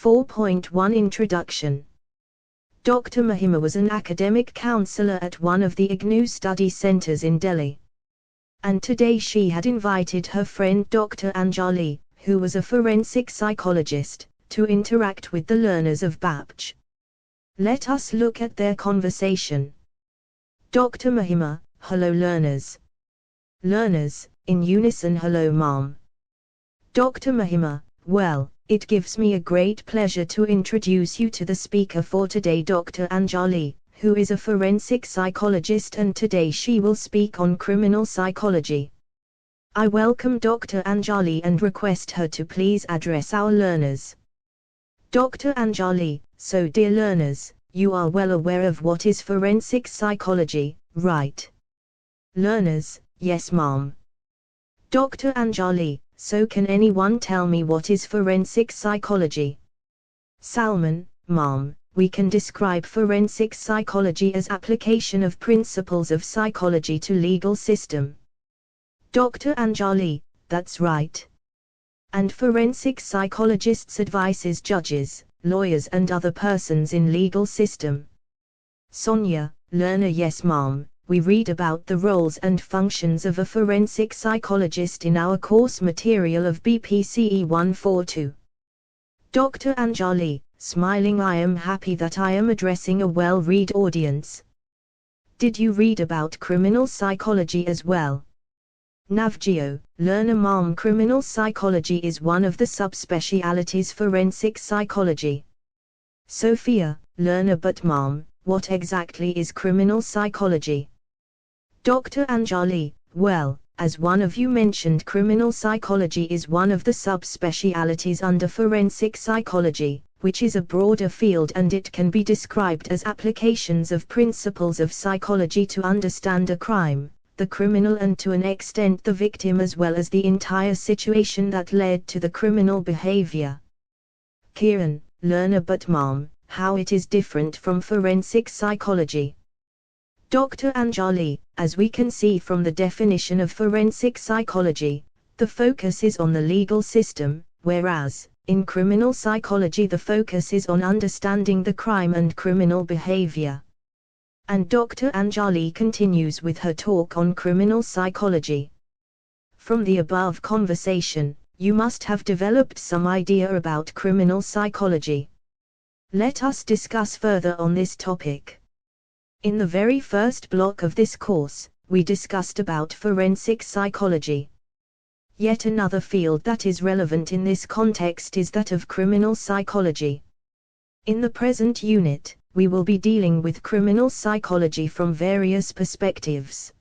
4.1 Introduction. Dr. Mahima was an academic counselor at one of the IGNOU study centers in Delhi. And today she had invited her friend Dr. Anjali, who was a forensic psychologist, to interact with the learners of BAPCH. Let us look at their conversation. Dr. Mahima: hello learners. Learners, in unison: hello ma'am. Dr. Mahima: well, it gives me a great pleasure to introduce you to the speaker for today, Dr. Anjali, who is a forensic psychologist, and today she will speak on criminal psychology. I welcome Dr. Anjali and request her to please address our learners. Dr. Anjali: so dear learners, you are well aware of what is forensic psychology, right? Learners: yes ma'am. Dr. Anjali: so can anyone tell me what is forensic psychology? Salman: ma'am, we can describe forensic psychology as application of principles of psychology to legal system. Dr. Anjali: that's right. And forensic psychologists advises judges, lawyers and other persons in legal system. Sonia: learner: yes ma'am. We read about the roles and functions of a forensic psychologist in our course material of BPCE 142. Dr. Anjali, smiling: I am happy that I am addressing a well-read audience. Did you read about criminal psychology as well? Navjio: learner: ma'am, criminal psychology is one of the subspecialities forensic psychology. Sophia: learner: but ma'am, what exactly is criminal psychology? Dr. Anjali: well, as one of you mentioned, criminal psychology is one of the subspecialities under forensic psychology, which is a broader field, and it can be described as applications of principles of psychology to understand a crime, the criminal, and to an extent the victim, as well as the entire situation that led to the criminal behavior. Kiran: learner: but ma'am, how it is different from forensic psychology? Dr. Anjali: as we can see from the definition of forensic psychology, the focus is on the legal system, whereas, in criminal psychology, the focus is on understanding the crime and criminal behavior. And Dr. Anjali continues with her talk on criminal psychology. From the above conversation, you must have developed some idea about criminal psychology. Let us discuss further on this topic. In the very first block of this course, we discussed about forensic psychology. Yet another field that is relevant in this context is that of criminal psychology. In the present unit, we will be dealing with criminal psychology from various perspectives.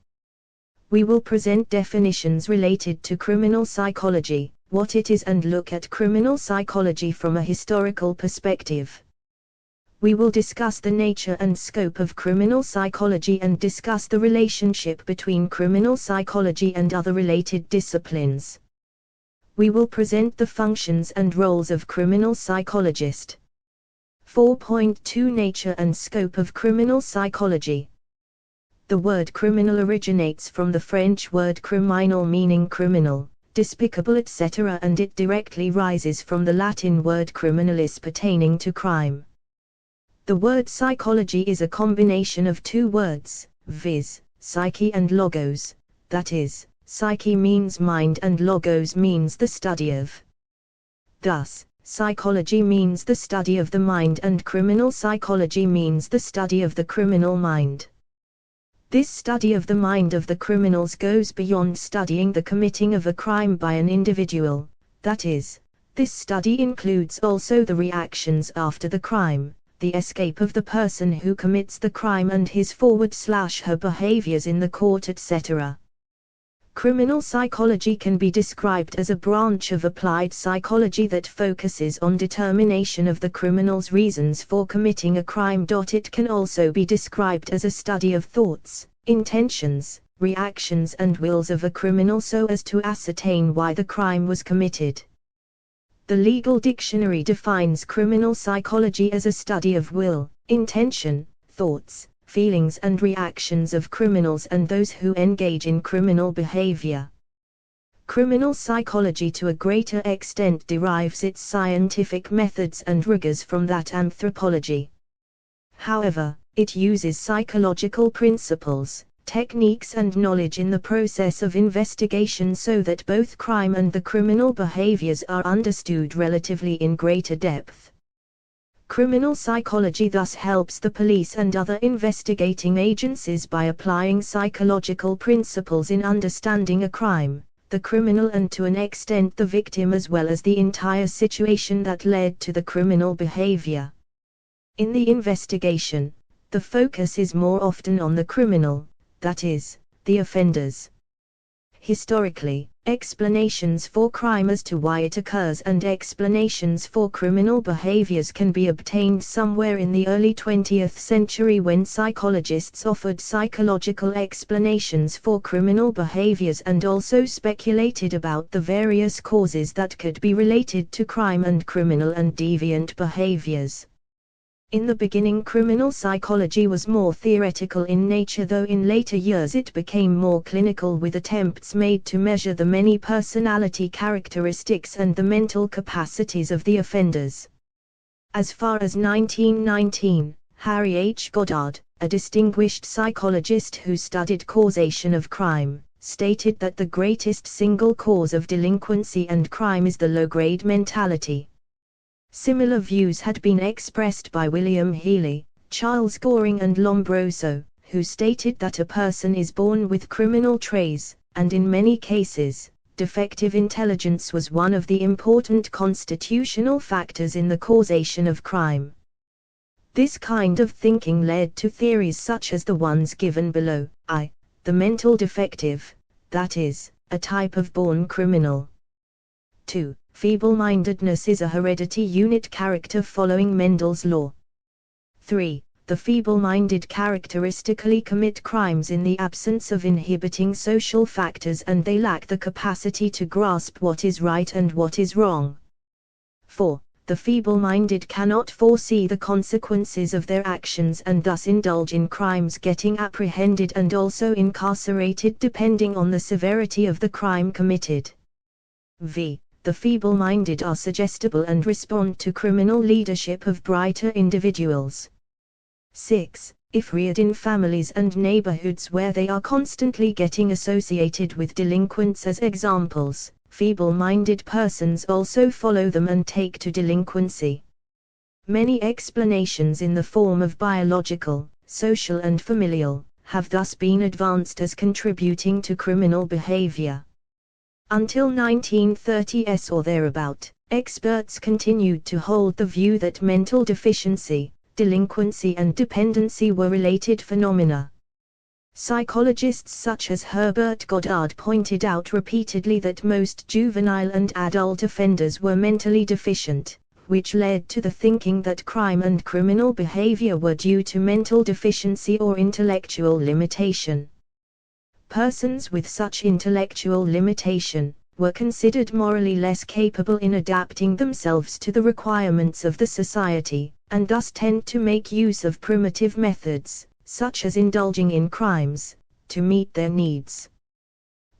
We will present definitions related to criminal psychology, what it is, and look at criminal psychology from a historical perspective. We will discuss the nature and scope of criminal psychology and discuss the relationship between criminal psychology and other related disciplines. We will present the functions and roles of criminal psychologist. 4.2 Nature and scope of criminal psychology. The word criminal originates from the French word criminal, meaning criminal, despicable, etc., and it directly rises from the Latin word criminalis, pertaining to crime. The word psychology is a combination of two words, viz., psyche and logos, that is, psyche means mind and logos means the study of. Thus, psychology means the study of the mind and criminal psychology means the study of the criminal mind. This study of the mind of the criminals goes beyond studying the committing of a crime by an individual, that is, this study includes also the reactions after the crime, the escape of the person who commits the crime and his forward/her behaviors in the court, etc. Criminal psychology can be described as a branch of applied psychology that focuses on determination of the criminal's reasons for committing a crime. It can also be described as a study of thoughts, intentions, reactions and wills of a criminal so as to ascertain why the crime was committed. The legal dictionary defines criminal psychology as a study of will, intention, thoughts, feelings and reactions of criminals and those who engage in criminal behavior. Criminal psychology to a greater extent derives its scientific methods and rigors from that anthropology. However, it uses psychological principles, techniques and knowledge in the process of investigation so that both crime and the criminal behaviors are understood relatively in greater depth. Criminal psychology thus helps the police and other investigating agencies by applying psychological principles in understanding a crime, the criminal and to an extent the victim as well as the entire situation that led to the criminal behavior. In the investigation, the focus is more often on the criminal, that is, the offenders. Historically, explanations for crime as to why it occurs and explanations for criminal behaviors can be obtained somewhere in the early 20th century when psychologists offered psychological explanations for criminal behaviors and also speculated about the various causes that could be related to crime and criminal and deviant behaviors. In the beginning, criminal psychology was more theoretical in nature, though in later years it became more clinical with attempts made to measure the many personality characteristics and the mental capacities of the offenders. As far as 1919, Harry H. Goddard, a distinguished psychologist who studied causation of crime, stated that the greatest single cause of delinquency and crime is the low-grade mentality. Similar views had been expressed by William Healy, Charles Goring and Lombroso, who stated that a person is born with criminal traits, and in many cases, defective intelligence was one of the important constitutional factors in the causation of crime. This kind of thinking led to theories such as the ones given below, I, the mental defective, that is, a type of born criminal. 2. Feeble-mindedness is a heredity unit character following Mendel's law. 3. The feeble-minded characteristically commit crimes in the absence of inhibiting social factors and they lack the capacity to grasp what is right and what is wrong. 4. The feeble-minded cannot foresee the consequences of their actions and thus indulge in crimes, getting apprehended and also incarcerated depending on the severity of the crime committed. V. The feeble-minded are suggestible and respond to criminal leadership of brighter individuals. 6. If reared in families and neighborhoods where they are constantly getting associated with delinquents as examples, feeble-minded persons also follow them and take to delinquency. Many explanations in the form of biological, social and familial, have thus been advanced as contributing to criminal behavior. Until 1930s or thereabout, experts continued to hold the view that mental deficiency, delinquency and dependency were related phenomena. Psychologists such as Herbert Goddard pointed out repeatedly that most juvenile and adult offenders were mentally deficient, which led to the thinking that crime and criminal behavior were due to mental deficiency or intellectual limitation. Persons with such intellectual limitation were considered morally less capable in adapting themselves to the requirements of the society, and thus tend to make use of primitive methods, such as indulging in crimes, to meet their needs.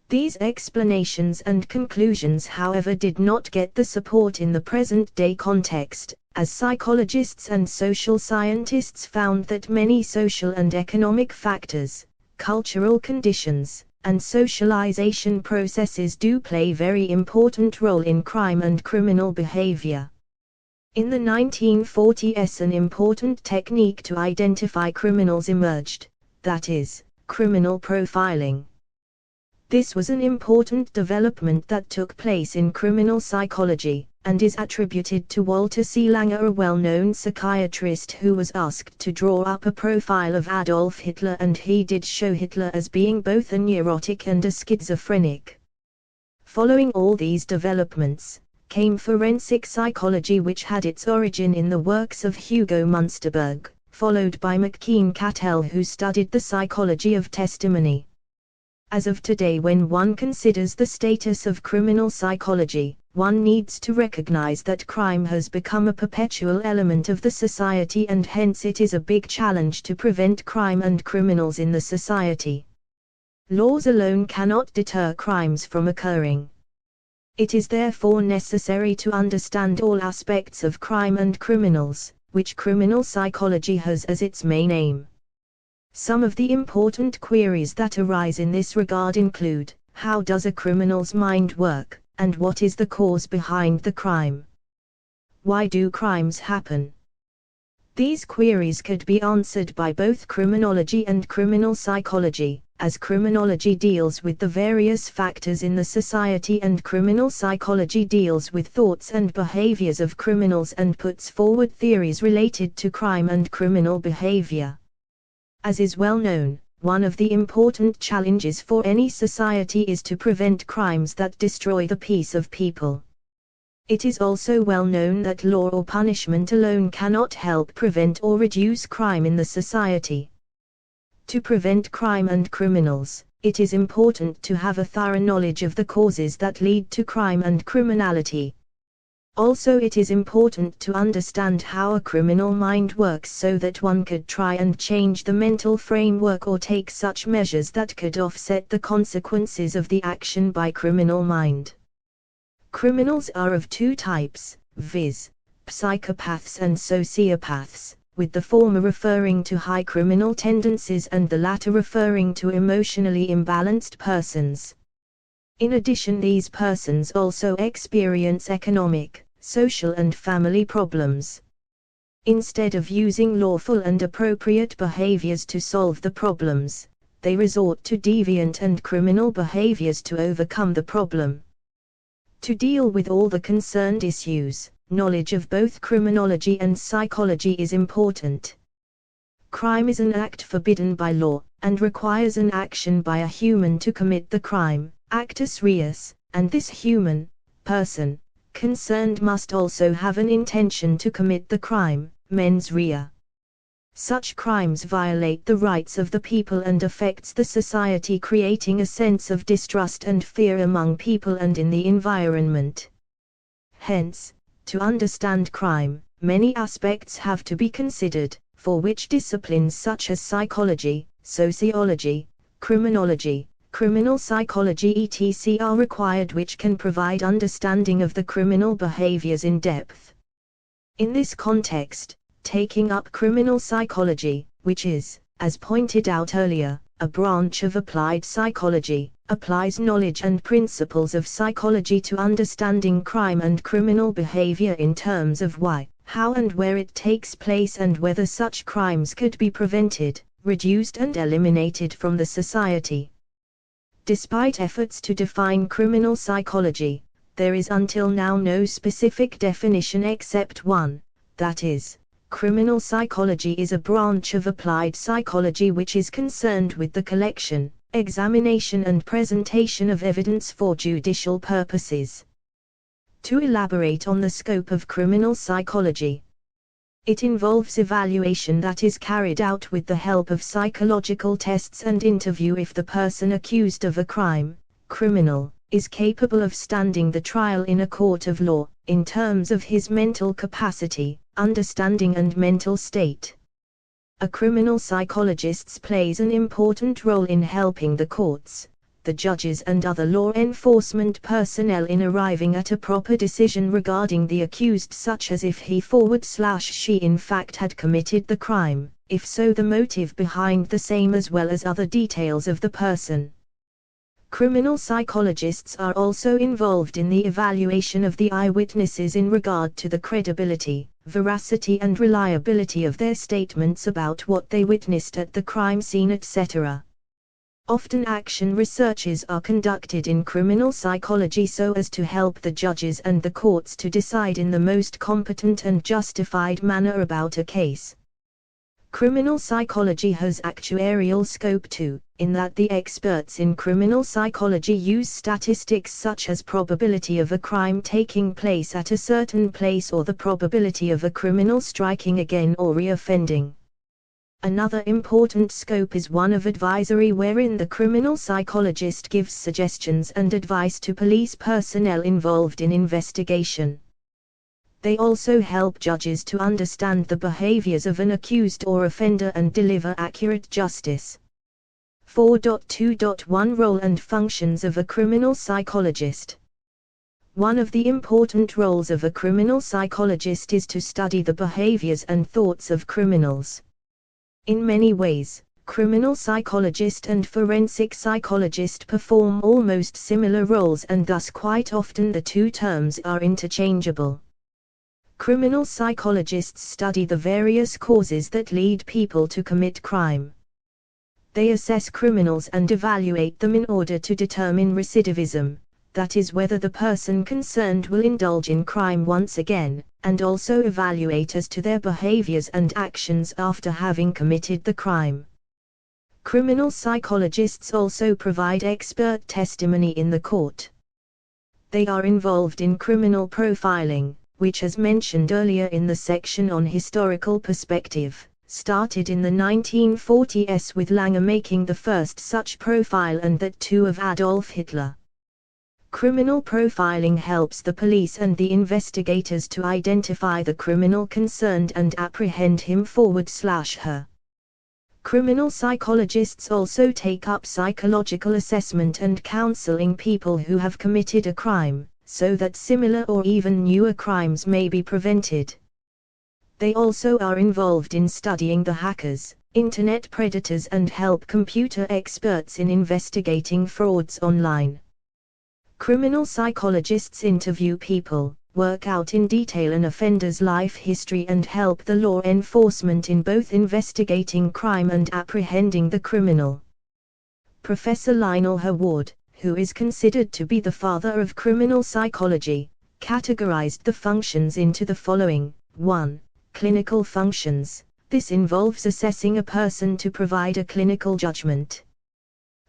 These explanations and conclusions, however, did not get the support in the present-day context, as psychologists and social scientists found that many social and economic factors, cultural conditions, and socialization processes do play very important role in crime and criminal behavior. In the 1940s, an important technique to identify criminals emerged, that is, criminal profiling. This was an important development that took place in criminal psychology, and is attributed to Walter C. Langer, a well-known psychiatrist who was asked to draw up a profile of Adolf Hitler, and he did show Hitler as being both a neurotic and a schizophrenic. Following all these developments, came forensic psychology, which had its origin in the works of Hugo Munsterberg, followed by McKean Cattell, who studied the psychology of testimony. As of today, when one considers the status of criminal psychology, one needs to recognize that crime has become a perpetual element of the society, and hence it is a big challenge to prevent crime and criminals in the society. Laws alone cannot deter crimes from occurring, It is therefore necessary to understand all aspects of crime and criminals, which criminal psychology has as its main aim. Some of the important queries that arise in this regard include: how does a criminal's mind work, and what is the cause behind the crime? Why do crimes happen? These queries could be answered by both criminology and criminal psychology, as criminology deals with the various factors in the society and criminal psychology deals with thoughts and behaviors of criminals and puts forward theories related to crime and criminal behavior. As is well known, one of the important challenges for any society is to prevent crimes that destroy the peace of people. It is also well known that law or punishment alone cannot help prevent or reduce crime in the society. To prevent crime and criminals, it is important to have a thorough knowledge of the causes that lead to crime and criminality. Also, it is important to understand how a criminal mind works so that one could try and change the mental framework or take such measures that could offset the consequences of the action by criminal mind. Criminals are of two types, viz., psychopaths and sociopaths, with the former referring to high criminal tendencies and the latter referring to emotionally imbalanced persons. In addition, these persons also experience economic, social and family problems. Instead of using lawful and appropriate behaviors to solve the problems, they resort to deviant and criminal behaviors to overcome the problem. To deal with all the concerned issues, knowledge of both criminology and psychology is important. Crime is an act forbidden by law, and requires an action by a human to commit the crime, actus reus, and this human, person, concerned must also have an intention to commit the crime, mens rea. Such crimes violate the rights of the people and affects the society, creating a sense of distrust and fear among people and in the environment. Hence, to understand crime, many aspects have to be considered, for which disciplines such as psychology, sociology, criminology, criminal psychology etc. are required, which can provide understanding of the criminal behaviors in depth. In this context, taking up criminal psychology, which is, as pointed out earlier, a branch of applied psychology, applies knowledge and principles of psychology to understanding crime and criminal behavior in terms of why, how and where it takes place and whether such crimes could be prevented, reduced and eliminated from the society. Despite efforts to define criminal psychology, there is until now no specific definition except one, that is, criminal psychology is a branch of applied psychology which is concerned with the collection, examination and presentation of evidence for judicial purposes. To elaborate on the scope of criminal psychology, it involves evaluation that is carried out with the help of psychological tests and interview if the person accused of a crime, criminal, is capable of standing the trial in a court of law, in terms of his mental capacity, understanding and mental state. A criminal psychologist plays an important role in helping the courts, the judges and other law enforcement personnel in arriving at a proper decision regarding the accused, such as if he/she in fact had committed the crime, if so the motive behind the same as well as other details of the person. Criminal psychologists are also involved in the evaluation of the eyewitnesses in regard to the credibility, veracity and reliability of their statements about what they witnessed at the crime scene etc. Often action researches are conducted in criminal psychology so as to help the judges and the courts to decide in the most competent and justified manner about a case. Criminal psychology has actuarial scope too, in that the experts in criminal psychology use statistics such as probability of a crime taking place at a certain place or the probability of a criminal striking again or reoffending. Another important scope is one of advisory, wherein the criminal psychologist gives suggestions and advice to police personnel involved in investigation. They also help judges to understand the behaviors of an accused or offender and deliver accurate justice. 4.2.1 Role and functions of a criminal psychologist. One of the important roles of a criminal psychologist is to study the behaviors and thoughts of criminals. In many ways, criminal psychologist and forensic psychologist perform almost similar roles, and thus quite often the two terms are interchangeable. Criminal psychologists study the various causes that lead people to commit crime. They assess criminals and evaluate them in order to determine recidivism, that is, whether the person concerned will indulge in crime once again, and also evaluate as to their behaviors and actions after having committed the crime. Criminal psychologists also provide expert testimony in the court. They are involved in criminal profiling, which, as mentioned earlier in the section on historical perspective, started in the 1940s with Langer making the first such profile, and that too of Adolf Hitler. Criminal profiling helps the police and the investigators to identify the criminal concerned and apprehend him/her. Criminal psychologists also take up psychological assessment and counseling people who have committed a crime, so that similar or even newer crimes may be prevented. They also are involved in studying the hackers, internet predators, and help computer experts in investigating frauds online. Criminal psychologists interview people, work out in detail an offender's life history, and help the law enforcement in both investigating crime and apprehending the criminal. Professor Lionel Howard, who is considered to be the father of criminal psychology, categorized the functions into the following: 1. Clinical functions. This involves assessing a person to provide a clinical judgment.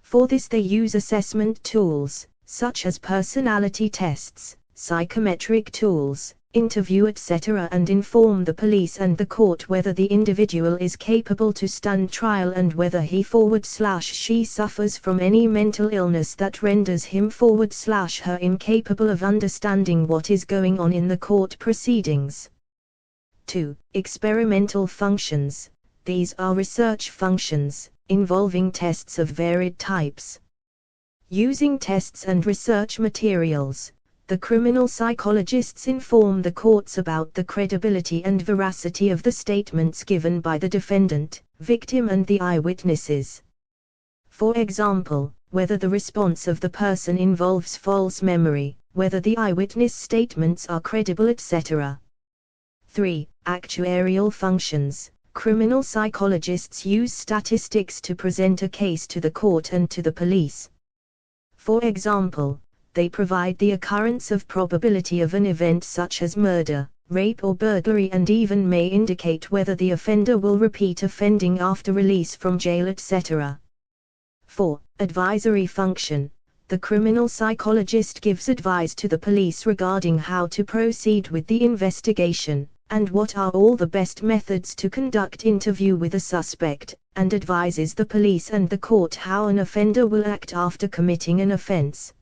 For this they use assessment tools, such as personality tests, psychometric tools, interview etc., and inform the police and the court whether the individual is capable to stand trial and whether he/she suffers from any mental illness that renders him/her incapable of understanding what is going on in the court proceedings. 2. Experimental functions. These are research functions, involving tests of varied types. Using tests and research materials, the criminal psychologists inform the courts about the credibility and veracity of the statements given by the defendant, victim, and the eyewitnesses. For example, whether the response of the person involves false memory, whether the eyewitness statements are credible, etc. 3. Actuarial functions. Criminal psychologists use statistics to present a case to the court and to the police. For example, they provide the occurrence of probability of an event such as murder, rape, or burglary, and even may indicate whether the offender will repeat offending after release from jail, etc. 4. Advisory function. The criminal psychologist gives advice to the police regarding how to proceed with the investigation, and what are all the best methods to conduct interview with a suspect, and advises the police and the court how an offender will act after committing an offense.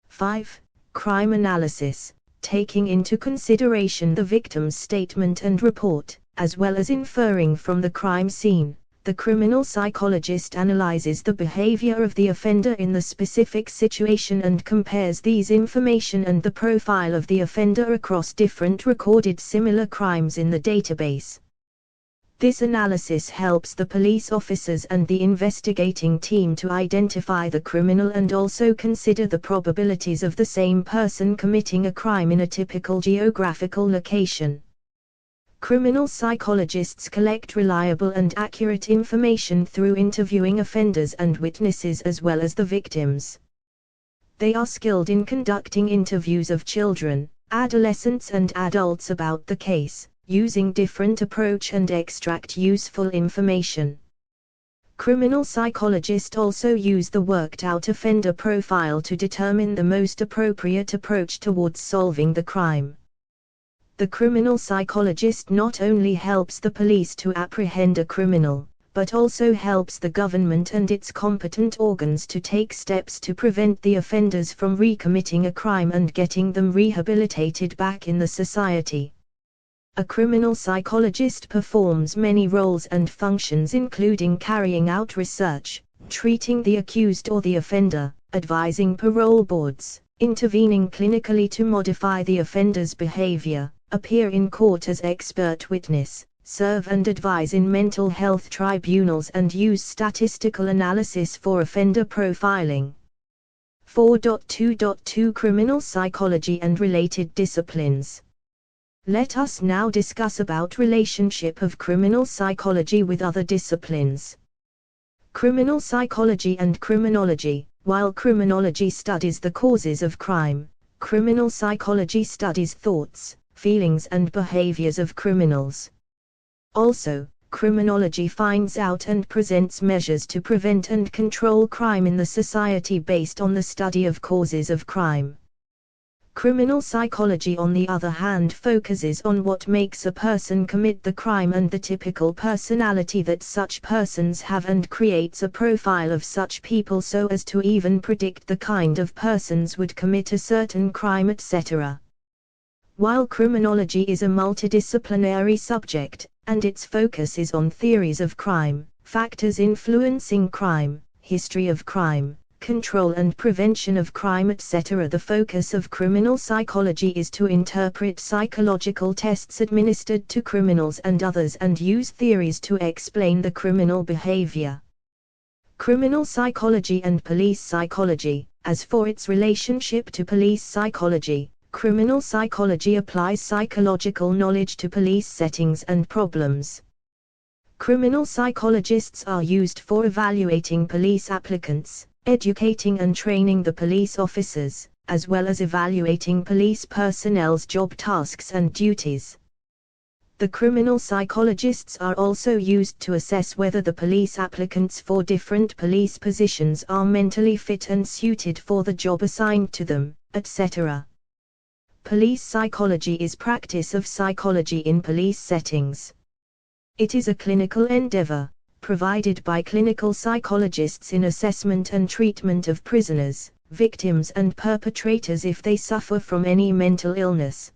5. Crime analysis. Taking into consideration the victim's statement and report, as well as inferring from the crime scene, the criminal psychologist analyzes the behavior of the offender in the specific situation and compares these information and the profile of the offender across different recorded similar crimes in the database. This analysis helps the police officers and the investigating team to identify the criminal and also consider the probabilities of the same person committing a crime in a typical geographical location. Criminal psychologists collect reliable and accurate information through interviewing offenders and witnesses as well as the victims. They are skilled in conducting interviews of children, adolescents, and adults about the case, using different approach and extract useful information. Criminal psychologists also use the worked-out offender profile to determine the most appropriate approach towards solving the crime. The criminal psychologist not only helps the police to apprehend a criminal, but also helps the government and its competent organs to take steps to prevent the offenders from recommitting a crime and getting them rehabilitated back in the society. A criminal psychologist performs many roles and functions, including carrying out research, treating the accused or the offender, advising parole boards, intervening clinically to modify the offender's behavior, appear in court as expert witness, serve and advise in mental health tribunals and use statistical analysis for offender profiling. 4.2.2 Criminal psychology and related disciplines. Let us now discuss about relationship of criminal psychology with other disciplines. Criminal psychology and criminology. While criminology studies the causes of crime, criminal psychology studies thoughts, feelings and behaviors of criminals. Also, criminology finds out and presents measures to prevent and control crime in the society based on the study of causes of crime. Criminal psychology, on the other hand, focuses on what makes a person commit the crime and the typical personality that such persons have, and creates a profile of such people so as to even predict the kind of persons would commit a certain crime, etc. While criminology is a multidisciplinary subject, and its focus is on theories of crime, factors influencing crime, history of crime, control and prevention of crime, etc., the focus of criminal psychology is to interpret psychological tests administered to criminals and others and use theories to explain the criminal behavior. Criminal psychology and police psychology. As for its relationship to police psychology, criminal psychology applies psychological knowledge to police settings and problems. Criminal psychologists are used for evaluating police applicants, educating and training the police officers, as well as evaluating police personnel's job tasks and duties. The criminal psychologists are also used to assess whether the police applicants for different police positions are mentally fit and suited for the job assigned to them, etc. Police psychology is practice of psychology in police settings. It is a clinical endeavor, provided by clinical psychologists in assessment and treatment of prisoners, victims and perpetrators if they suffer from any mental illness.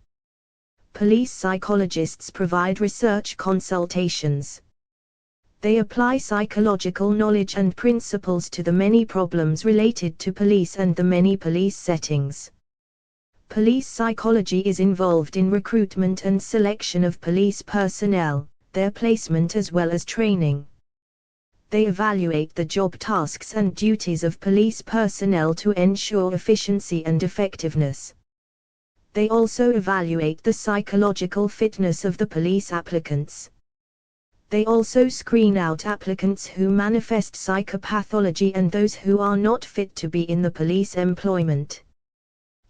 Police psychologists provide research consultations. They apply psychological knowledge and principles to the many problems related to police and the many police settings. Police psychology is involved in recruitment and selection of police personnel, their placement as well as training. They evaluate the job tasks and duties of police personnel to ensure efficiency and effectiveness. They also evaluate the psychological fitness of the police applicants. They also screen out applicants who manifest psychopathology and those who are not fit to be in the police employment.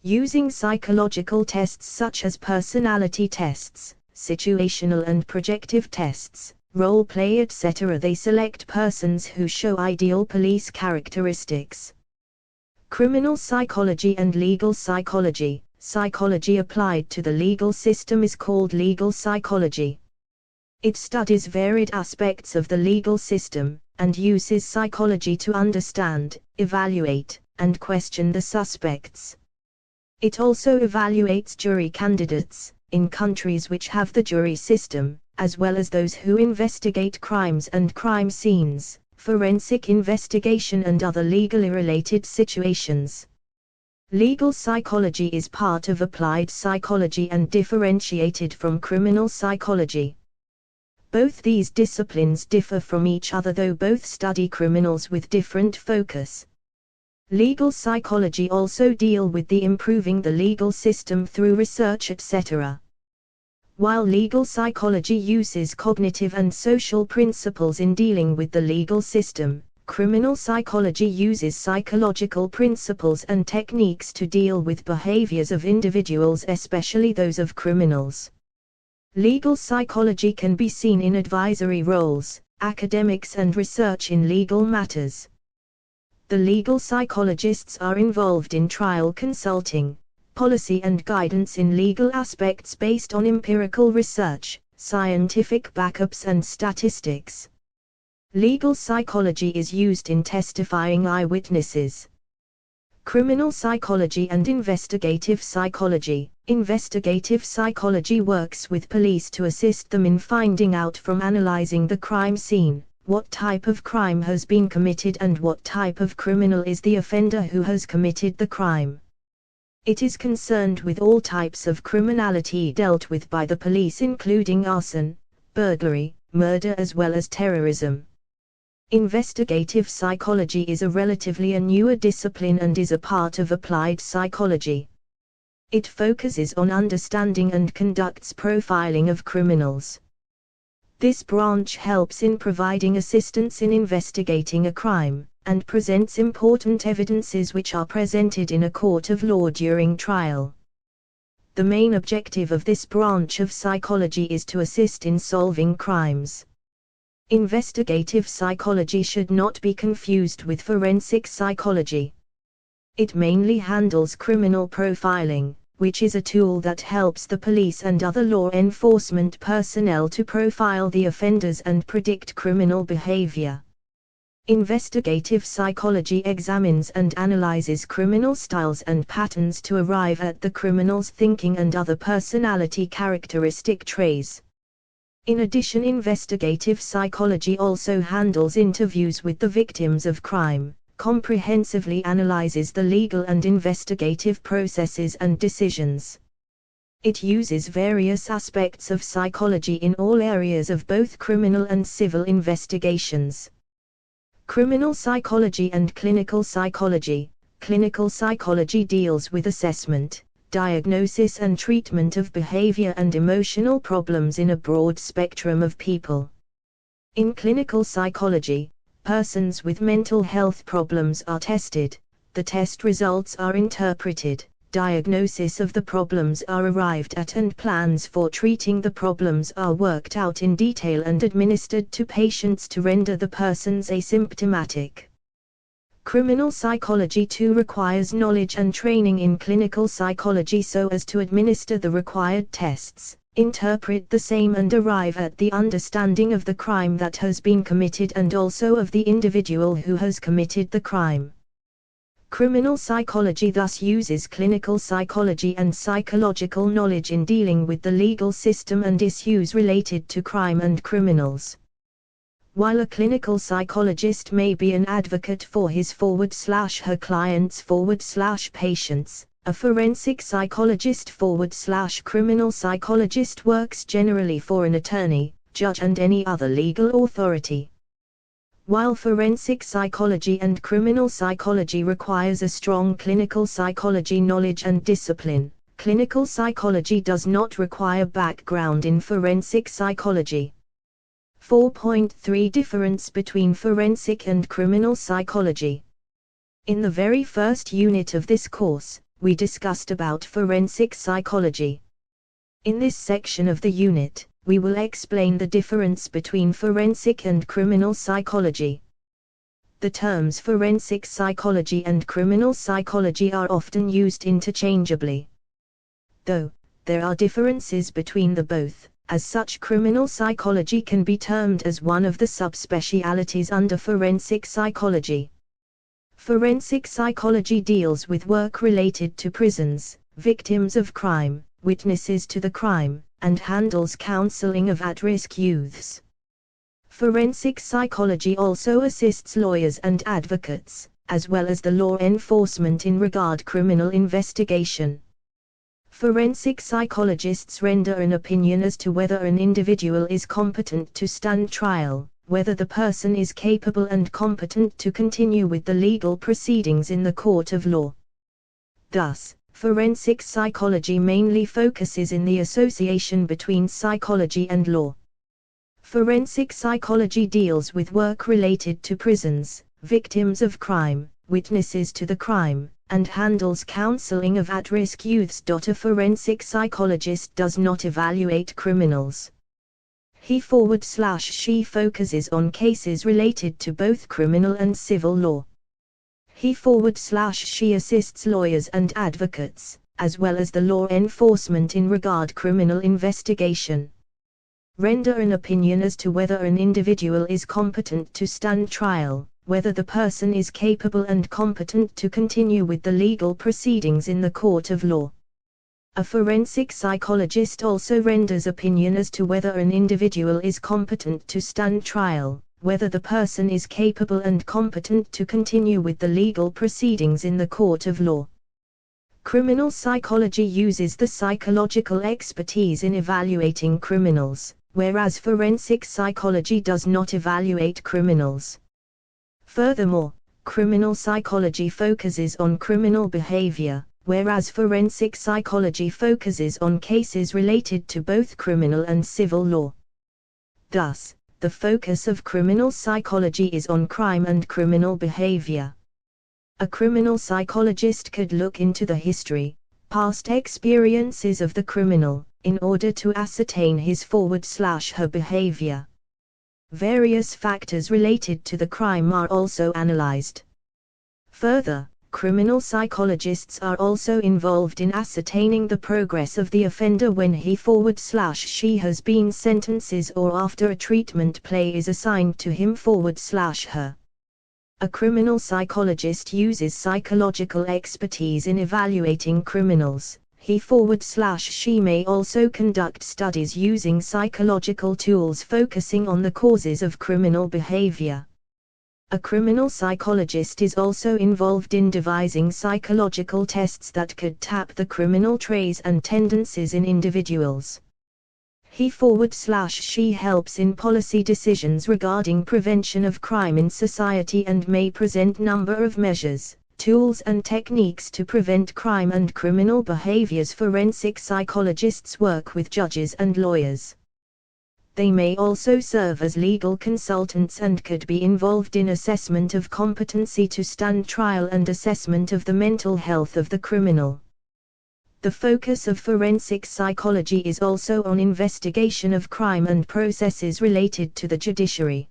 Using psychological tests such as personality tests, situational and projective tests, role play, etc., they select persons who show ideal police characteristics. Criminal psychology and legal psychology. Psychology applied to the legal system is called legal psychology. It studies varied aspects of the legal system, and uses psychology to understand, evaluate, and question the suspects. It also evaluates jury candidates, in countries which have the jury system, as well as those who investigate crimes and crime scenes, forensic investigation and other legally related situations. Legal psychology is part of applied psychology and differentiated from criminal psychology. Both these disciplines differ from each other, though both study criminals with different focus. Legal psychology also deal with the improving the legal system through research, etc. While legal psychology uses cognitive and social principles in dealing with the legal system, criminal psychology uses psychological principles and techniques to deal with behaviors of individuals, especially those of criminals. Legal psychology can be seen in advisory roles, academics and research in legal matters. The legal psychologists are involved in trial consulting, policy and guidance in legal aspects based on empirical research, scientific backups and statistics. Legal psychology is used in testifying eyewitnesses. Criminal psychology and investigative psychology. Investigative psychology works with police to assist them in finding out from analyzing the crime scene, what type of crime has been committed and what type of criminal is the offender who has committed the crime. It is concerned with all types of criminality dealt with by the police, including arson, burglary, murder as well as terrorism. Investigative psychology is a relatively newer discipline and is a part of applied psychology. It focuses on understanding and conducts profiling of criminals. This branch helps in providing assistance in investigating a crime, and presents important evidences which are presented in a court of law during trial. The main objective of this branch of psychology is to assist in solving crimes. Investigative psychology should not be confused with forensic psychology. It mainly handles criminal profiling, which is a tool that helps the police and other law enforcement personnel to profile the offenders and predict criminal behavior. Investigative psychology examines and analyzes criminal styles and patterns to arrive at the criminal's thinking and other personality characteristic traits. In addition, investigative psychology also handles interviews with the victims of crime, comprehensively analyzes the legal and investigative processes and decisions. It uses various aspects of psychology in all areas of both criminal and civil investigations. Criminal psychology and clinical psychology. Clinical psychology deals with assessment, diagnosis and treatment of behavior and emotional problems in a broad spectrum of people. In clinical psychology, persons with mental health problems are tested, the test results are interpreted, diagnosis of the problems are arrived at and plans for treating the problems are worked out in detail and administered to patients to render the persons asymptomatic. Criminal psychology too requires knowledge and training in clinical psychology so as to administer the required tests, interpret the same and arrive at the understanding of the crime that has been committed and also of the individual who has committed the crime. Criminal psychology thus uses clinical psychology and psychological knowledge in dealing with the legal system and issues related to crime and criminals. While a clinical psychologist may be an advocate for his/her clients/patients, a forensic psychologist/criminal psychologist works generally for an attorney, judge and any other legal authority. While forensic psychology and criminal psychology requires a strong clinical psychology knowledge and discipline, clinical psychology does not require background in forensic psychology. 4.3 Difference between forensic and criminal psychology. In the very first unit of this course, we discussed about forensic psychology. In this section of the unit, we will explain the difference between forensic and criminal psychology. The terms forensic psychology and criminal psychology are often used interchangeably. Though there are differences between the both, as such criminal psychology can be termed as one of the subspecialties under forensic psychology. Forensic psychology deals with work related to prisons, victims of crime, witnesses to the crime, and handles counseling of at-risk youths. Forensic psychology also assists lawyers and advocates, as well as the law enforcement in regard criminal investigation. Forensic psychologists render an opinion as to whether an individual is competent to stand trial, whether the person is capable and competent to continue with the legal proceedings in the court of law. Thus, forensic psychology mainly focuses in the association between psychology and law. Forensic psychology deals with work related to prisons, victims of crime, witnesses to the crime, and handles counseling of at-risk youths. A forensic psychologist does not evaluate criminals. He/she focuses on cases related to both criminal and civil law. He/she assists lawyers and advocates, as well as the law enforcement in regard criminal investigation. Render an opinion as to whether an individual is competent to stand trial, whether the person is capable and competent to continue with the legal proceedings in the court of law. A forensic psychologist also renders opinion as to whether an individual is competent to stand trial, whether the person is capable and competent to continue with the legal proceedings in the court of law. Criminal psychology uses the psychological expertise in evaluating criminals, whereas forensic psychology does not evaluate criminals. Furthermore, criminal psychology focuses on criminal behavior, whereas forensic psychology focuses on cases related to both criminal and civil law. Thus, the focus of criminal psychology is on crime and criminal behavior. A criminal psychologist could look into the history, past experiences of the criminal, in order to ascertain his/her behavior. Various factors related to the crime are also analyzed. Further, criminal psychologists are also involved in ascertaining the progress of the offender when he/she has been sentenced or after a treatment plan is assigned to him/her. A criminal psychologist uses psychological expertise in evaluating criminals. He/she may also conduct studies using psychological tools focusing on the causes of criminal behavior. A criminal psychologist is also involved in devising psychological tests that could tap the criminal traits and tendencies in individuals. He/she helps in policy decisions regarding prevention of crime in society and may present number of measures, tools and techniques to prevent crime and criminal behaviors. Forensic psychologists work with judges and lawyers. They may also serve as legal consultants and could be involved in assessment of competency to stand trial and assessment of the mental health of the criminal. The focus of forensic psychology is also on investigation of crime and processes related to the judiciary.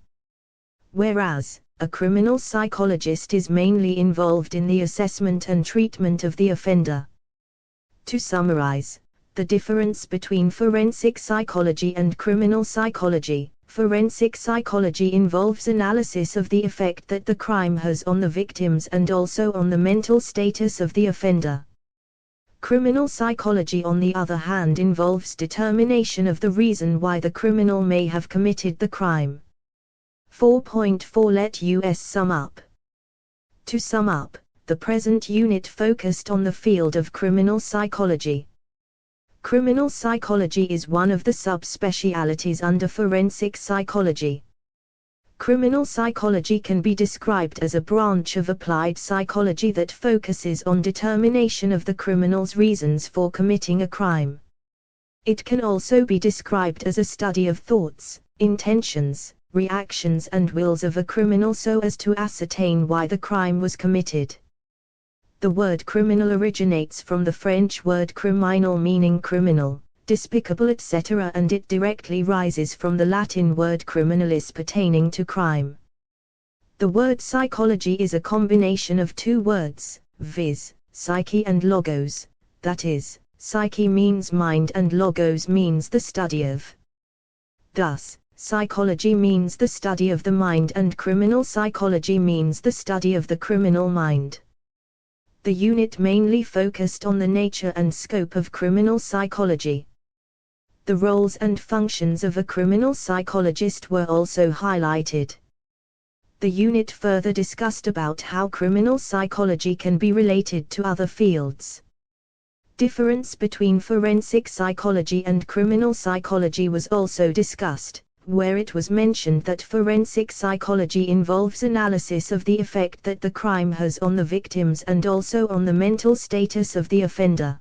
Whereas, a criminal psychologist is mainly involved in the assessment and treatment of the offender. To summarize, the difference between forensic psychology and criminal psychology: forensic psychology involves analysis of the effect that the crime has on the victims and also on the mental status of the offender. Criminal psychology, on the other hand, involves determination of the reason why the criminal may have committed the crime. 4.4 Let us sum up. To sum up, the present unit focused on the field of criminal psychology. Criminal psychology is one of the subspecialties under forensic psychology. Criminal psychology can be described as a branch of applied psychology that focuses on determination of the criminal's reasons for committing a crime. It can also be described as a study of thoughts, intentions, reactions and wills of a criminal so as to ascertain why the crime was committed. The word criminal originates from the French word criminal, meaning criminal, despicable, etc., and it directly rises from the Latin word criminalis, pertaining to crime. The word psychology is a combination of two words, viz., psyche and logos, that is, psyche means mind and logos means the study of. Thus, psychology means the study of the mind and criminal psychology means the study of the criminal mind. The unit mainly focused on the nature and scope of criminal psychology. The roles and functions of a criminal psychologist were also highlighted. The unit further discussed about how criminal psychology can be related to other fields. Difference between forensic psychology and criminal psychology was also discussed, where it was mentioned that forensic psychology involves analysis of the effect that the crime has on the victims and also on the mental status of the offender.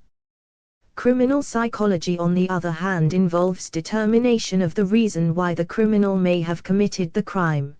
Criminal psychology, on the other hand, involves determination of the reason why the criminal may have committed the crime.